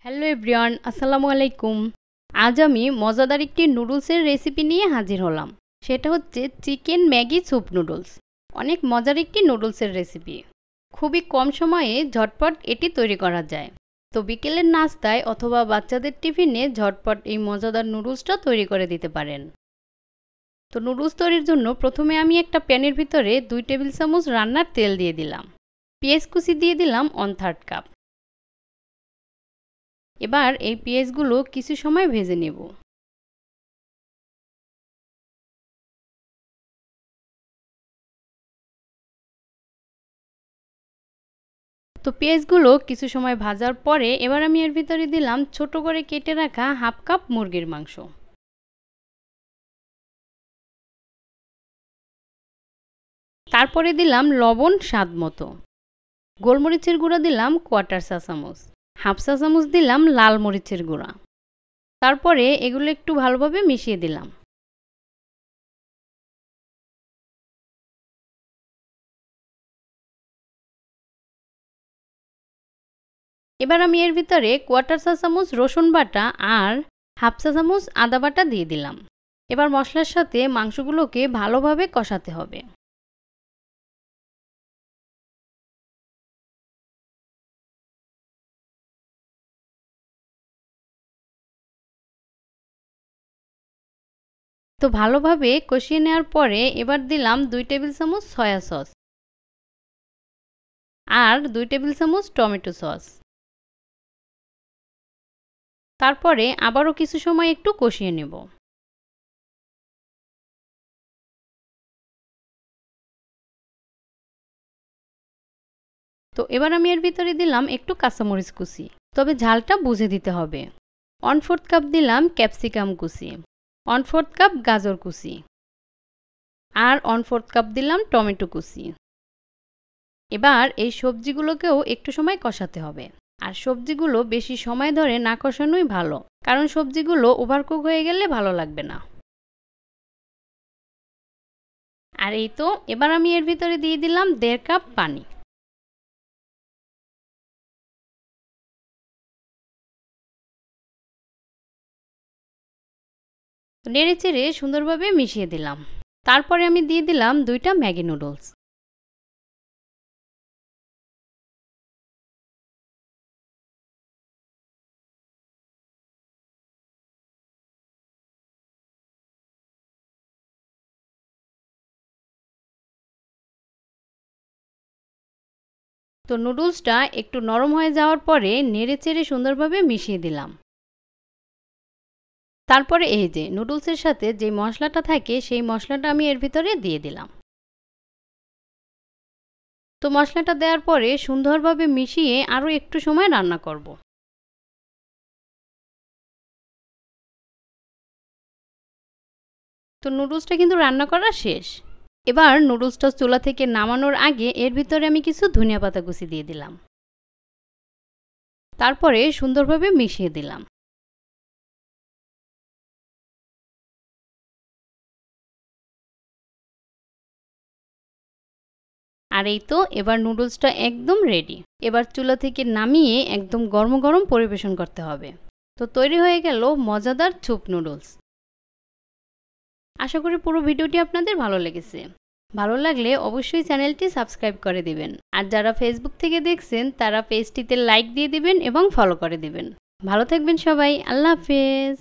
Hello everyone, আসসালামু আলাইকুম। আজ আমি মজাদার একটি নুডলসের রেসিপি নিয়ে হাজির হলাম। সেটা হচ্ছে চিকেন ম্যাগি স্যুপ নুডলস। অনেক মজার একটি নুডলসের রেসিপি। খুবই কম সময়ে ঝটপট এটি তৈরি করা যায়। তো বিকেলের নাস্তায় অথবা বাচ্চাদের টিফিনে ঝটপট এই মজাদার নুডলসটা তৈরি করে দিতে পারেন। তো নুডলস তৈরির জন্য প্রথমে আমি একটা প্যানের ভিতরে 2 টেবিল চামচ রান্নার তেল দিয়ে দিলাম। পেঁয়াজ কুচি দিয়ে দিলাম 1/3 কাপ। এবার এই পেঁয়াজগুলো কিছু সময় ভেজে নেব। তো পেঁয়াজগুলো কিছু সময় ভাজার পরে এবার আমি এর ভিতরে দিলাম ছোট করে কেটে রাখা হাফ কাপ মুরগির মাংস। তারপরে দিলাম লবণ স্বাদ মতো। গোলমরিচের গুঁড়া দিলাম 1/4 চা চামচ। হাফ চা চামচ দিলাম লাল মরিচের গুঁড়া। তারপরে এগুলো একটু ভালোভাবে মিশিয়ে দিলাম। এবার আমি এর ভিতরে 1/4 চা চামচ রসুন বাটা আর হাফ চা চামচ আদা বাটা দিয়ে দিলাম। এবার মশলার সাথে মাংসগুলোকে ভালোভাবে কষাতে হবে। তো ভালোভাবে কষিয়ে নেওয়ার পরে এবার দিলাম 2 টেবিল চামচ সয়া সস আর 2 টেবিল চামচ টমেটো সস। তারপরে আবারও কিছু সময় একটু কষিয়ে নেব। তো এবার আমি এর ভিতরে দিলাম একটু কাঁচামরিচ কুচি, তবে ঝালটা বুঝে দিতে হবে। 1/4 কাপ দিলাম ক্যাপসিকাম কুচি, 1/4 কাপ গাজর কুচি আর 1/4 কাপ দিলাম টমেটো কুচি। এবার এই সবজিগুলোকেও একটু সময় কষাতে হবে। আর সবজিগুলো বেশি সময় ধরে না কষানোই ভালো, কারণ সবজিগুলো ওভারকুক হয়ে গেলে ভালো লাগবে না। আর এই তো এবার আমি এর ভিতরে দিয়ে দিলাম 1.5 কাপ পানি। নেড়েচেড়ে সুন্দরভাবে মিশিয়ে দিলাম। তারপরে আমি দিয়ে দিলাম 2টা ম্যাগি নুডলস। তো নুডলসটা একটু নরম হয়ে যাওয়ার পরে নেড়েচেড়ে সুন্দরভাবে মিশিয়ে দিলাম। তারপরে এই যে নুডলসের সাথে যে মশলাটা থাকে সেই মশলাটা আমি এর ভিতরে দিয়ে দিলাম। তো মশলাটা দেওয়ার পরে সুন্দরভাবে মিশিয়ে আরও একটু সময় রান্না করব। তো নুডলসটা কিন্তু রান্না করা শেষ। এবার নুডলসটা চুলা থেকে নামানোর আগে এর ভিতরে আমি কিছু ধনিয়া পাতা কুচি দিয়ে দিলাম। তারপরে সুন্দরভাবে মিশিয়ে দিলাম। আর এই তো এবার নুডলসটা একদম রেডি। এবার চুলা থেকে নামিয়ে একদম গরম গরম পরিবেশন করতে হবে। তো তৈরি হয়ে গেল মজাদার স্যুপ নুডলস। আশা করি পুরো ভিডিওটি আপনাদের ভালো লেগেছে। ভালো লাগলে অবশ্যই চ্যানেলটি সাবস্ক্রাইব করে দিবেন। আর যারা ফেসবুক থেকে দেখছেন তারা পেজটিতে লাইক দিয়ে দিবেন এবং ফলো করে দিবেন। ভালো থাকবেন সবাই। আল্লাহ হাফেজ।